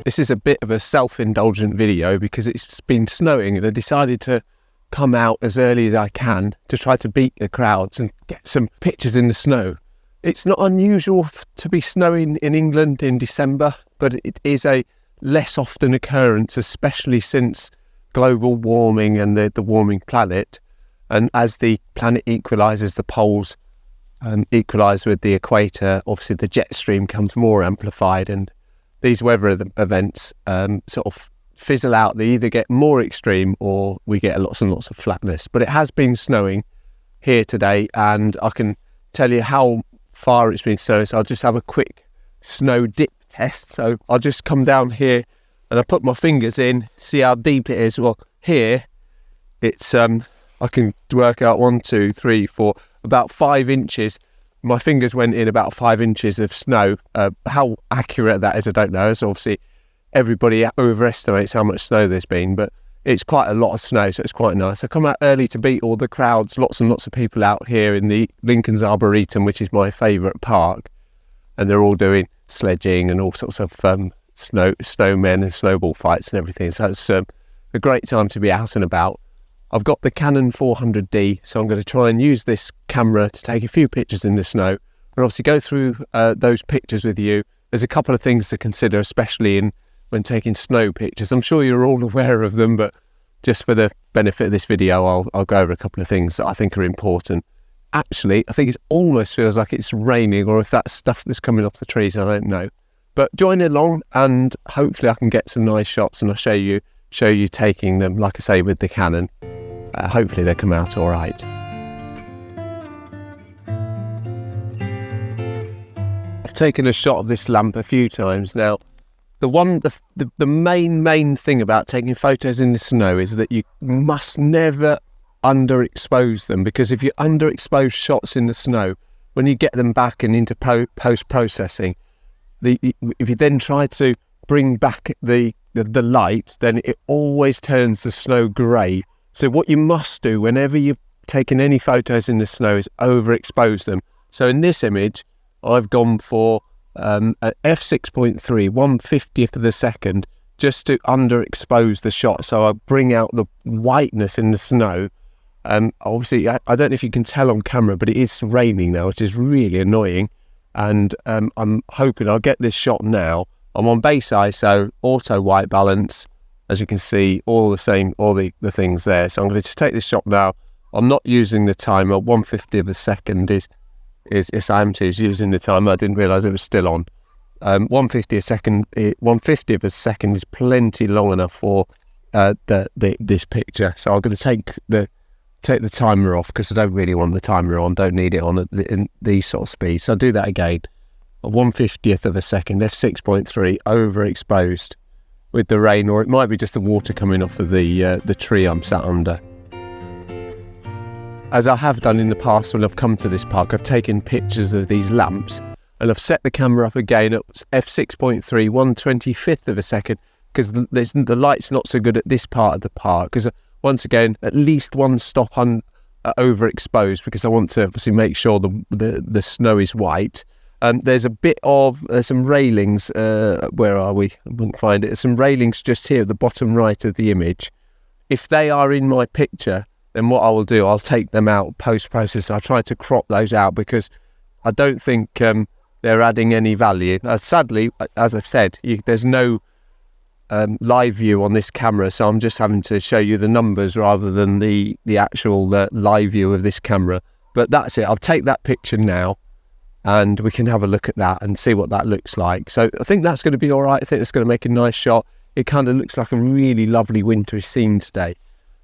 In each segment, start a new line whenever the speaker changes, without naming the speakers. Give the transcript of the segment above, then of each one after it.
This is a bit of a self-indulgent video because it's been snowing and I decided to come out as early as I can to try to beat the crowds and get some pictures in the snow. It's not unusual to be snowing in England in December, but it is a less often occurrence, especially since global warming and the warming planet. And as the planet equalises, the poles equalise with the equator, obviously the jet stream comes more amplified, and these weather events sort of fizzle out. They either get more extreme or we get lots and lots of flatness. But it has been snowing here today, and I can tell you how far it's been snowing. So I'll just have a quick snow dip test. So I'll just come down here and I put my fingers in, see how deep it is. Well, here it's I can work out 1, 2, 3, 4, about 5 inches. My fingers went in about 5 inches of snow. How accurate that is, I don't know. So obviously everybody overestimates how much snow there's been, but it's quite a lot of snow, so it's quite nice. I come out early to beat all the crowds, lots and lots of people out here in the Lincoln's Arboretum, which is my favourite park, and they're all doing sledging and all sorts of snowmen and snowball fights and everything. So it's a great time to be out and about. I've got the Canon 400D, so I'm going to try and use this camera to take a few pictures in the snow and obviously go through those pictures with you. There's a couple of things to consider, especially when taking snow pictures. I'm sure you're all aware of them, but just for the benefit of this video, I'll go over a couple of things that I think are important. Actually, I think it almost feels like it's raining, or if that's stuff that's coming off the trees, I don't know. But join along and hopefully I can get some nice shots, and I'll show you taking them, like I say, with the Canon. Hopefully they come out all right. I've taken a shot of this lamp a few times now. The main thing about taking photos in the snow is that you must never underexpose them, because if you underexpose shots in the snow, when you get them back and into post-processing, if you then try to bring back the light, then it always turns the snow grey. So what you must do whenever you're taking any photos in the snow is overexpose them. So in this image, I've gone for an f6.3, 1/50th of a second, just to underexpose the shot. So I bring out the whiteness in the snow. Obviously, I don't know if you can tell on camera, but it is raining now, which is really annoying. And I'm hoping I'll get this shot now. I'm on base ISO, auto white balance. As you can see, all the things there. So I'm going to just take this shot now. I'm not using the timer. 1/50 of a second is I am using the timer. I didn't realise it was still on. 1/50 a second. 1/50 of a second is plenty long enough for this picture. So I'm going to take the timer off because I don't really want the timer on. Don't need it on at these sort of speeds. So I'll do that again. 1/50th of a second. f6.3 overexposed with the rain, or it might be just the water coming off of the tree I'm sat under. As I have done in the past when I've come to this park, I've taken pictures of these lamps and I've set the camera up again at f6.3, 1/25th of a second, because the light's not so good at this part of the park, because once again, at least one stop overexposed, because I want to obviously make sure the snow is white. There's a bit of some railings. Where are we? I wouldn't find it. There's some railings just here at the bottom right of the image. If they are in my picture, then what I will do, I'll take them out post-process. I'll try to crop those out because I don't think they're adding any value. Sadly, as I've said, there's no live view on this camera, so I'm just having to show you the numbers rather than the actual live view of this camera. But that's it. I'll take that picture now, and we can have a look at that and see what that looks like. So I think that's going to be all right. I think it's going to make a nice shot. It kind of looks like a really lovely wintry scene today.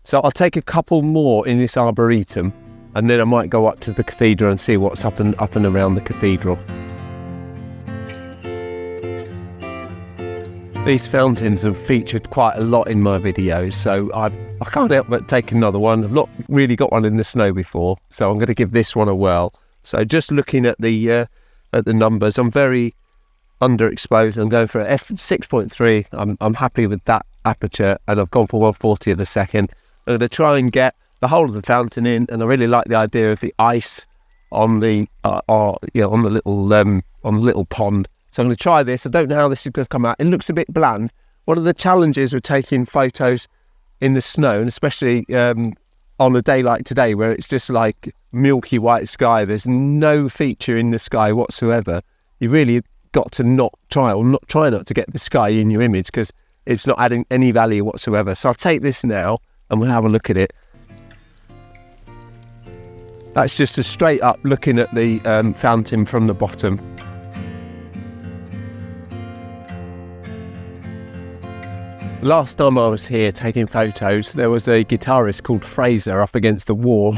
So I'll take a couple more in this arboretum, and then I might go up to the cathedral and see what's up and around the cathedral. These fountains have featured quite a lot in my videos, so I can't help but take another one. I've not really got one in the snow before, so I'm going to give this one a whirl. So just looking at the numbers, I'm very underexposed. I'm going for f6.3. I'm happy with that aperture, and I've gone for 1/40 of a second. I'm going to try and get the whole of the fountain in, and I really like the idea of the ice on the little pond So I'm going to try this. I don't know how this is going to come out. It looks a bit bland. One of the challenges with taking photos in the snow, and especially on a day like today where it's just like milky white sky, there's no feature in the sky whatsoever, you really got to try not to get the sky in your image, because it's not adding any value whatsoever. So I'll take this now and we'll have a look at it. That's just a straight up looking at the fountain from the bottom. Last time I was here taking photos, there was a guitarist called Fraser up against the wall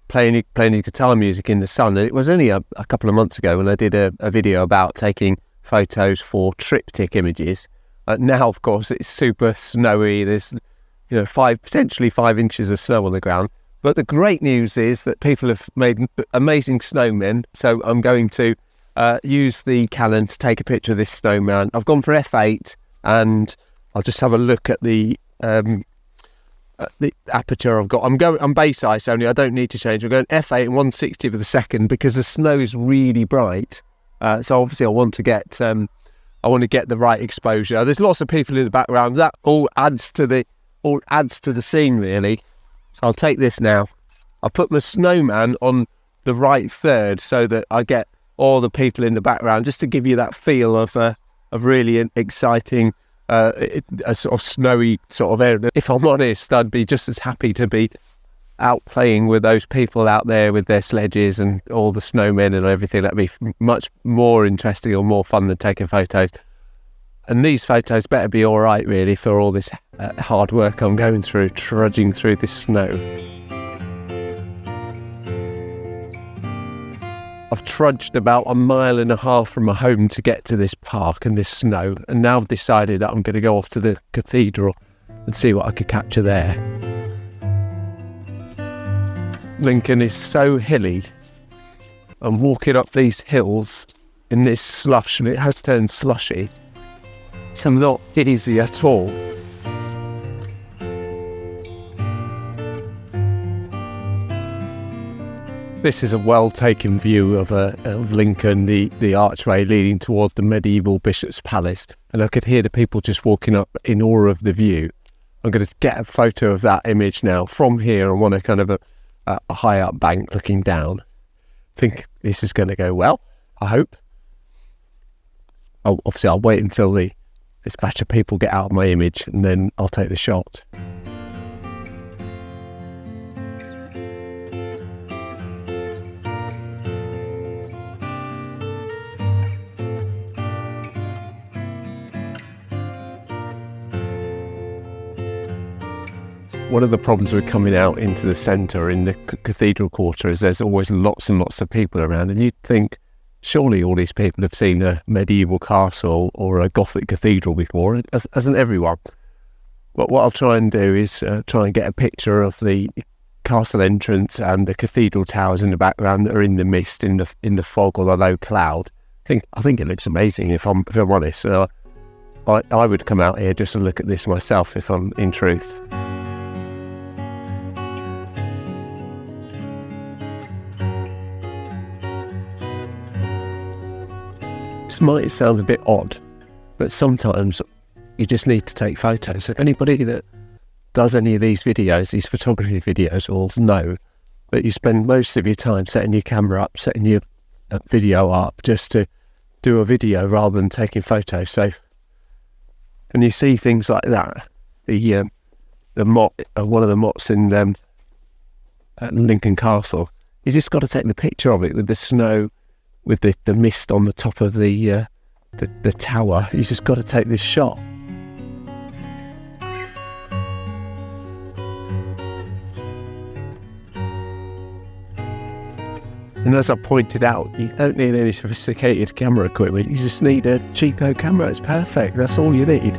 playing his guitar music in the sun. And it was only a couple of months ago when I did a video about taking photos for triptych images. Now, of course, it's super snowy. There's potentially 5 inches of snow on the ground. But the great news is that people have made amazing snowmen. So I'm going to use the Canon to take a picture of this snowman. I've gone for f8, and I'll just have a look at the aperture I've got. I'm base ice only. I don't need to change. I'm going f8 and 1/60 of a second because the snow is really bright. So obviously I want to get the right exposure. There's lots of people in the background. That all adds to the scene, really. So I'll take this now. I'll put my snowman on the right third so that I get all the people in the background, just to give you that feel of really an exciting, a sort of snowy sort of area. If I'm honest, I'd be just as happy to be out playing with those people out there with their sledges and all the snowmen and everything. That'd be much more interesting or more fun than taking photos. And these photos better be all right, really, for all this hard work I'm going through, trudging through this snow. I've trudged about 1.5 miles from my home to get to this park and this snow, and now I've decided that I'm going to go off to the Cathedral and see what I could capture there. Lincoln is so hilly. I'm walking up these hills in this slush, and it has turned slushy. It's not easy at all. This is a well-taken view of Lincoln, the archway leading toward the medieval Bishop's Palace, and I could hear the people just walking up in awe of the view. I'm going to get a photo of that image now from here on a kind of a high up bank looking down. I think this is going to go well, I hope. Obviously I'll wait until this batch of people get out of my image, and then I'll take the shot. One of the problems with coming out into the centre in the Cathedral Quarter is there's always lots and lots of people around, and you'd think surely all these people have seen a medieval castle or a Gothic cathedral before, hasn't everyone? But what I'll try and do is try and get a picture of the castle entrance and the cathedral towers in the background that are in the mist, in the fog or the low cloud. I think it looks amazing if I'm honest. So I would come out here just to look at this myself if I'm in truth. This might sound a bit odd, but sometimes you just need to take photos. If anybody that does any of these videos, these photography videos, will know that you spend most of your time setting your camera up, setting your video up just to do a video rather than taking photos. So when you see things like that, the motte, one of the mottes in at Lincoln Castle, you just got to take the picture of it with the snow, with the mist on the top of the tower. You just got to take this shot. And as I pointed out, you don't need any sophisticated camera equipment. You just need a cheapo camera. It's perfect. That's all you need.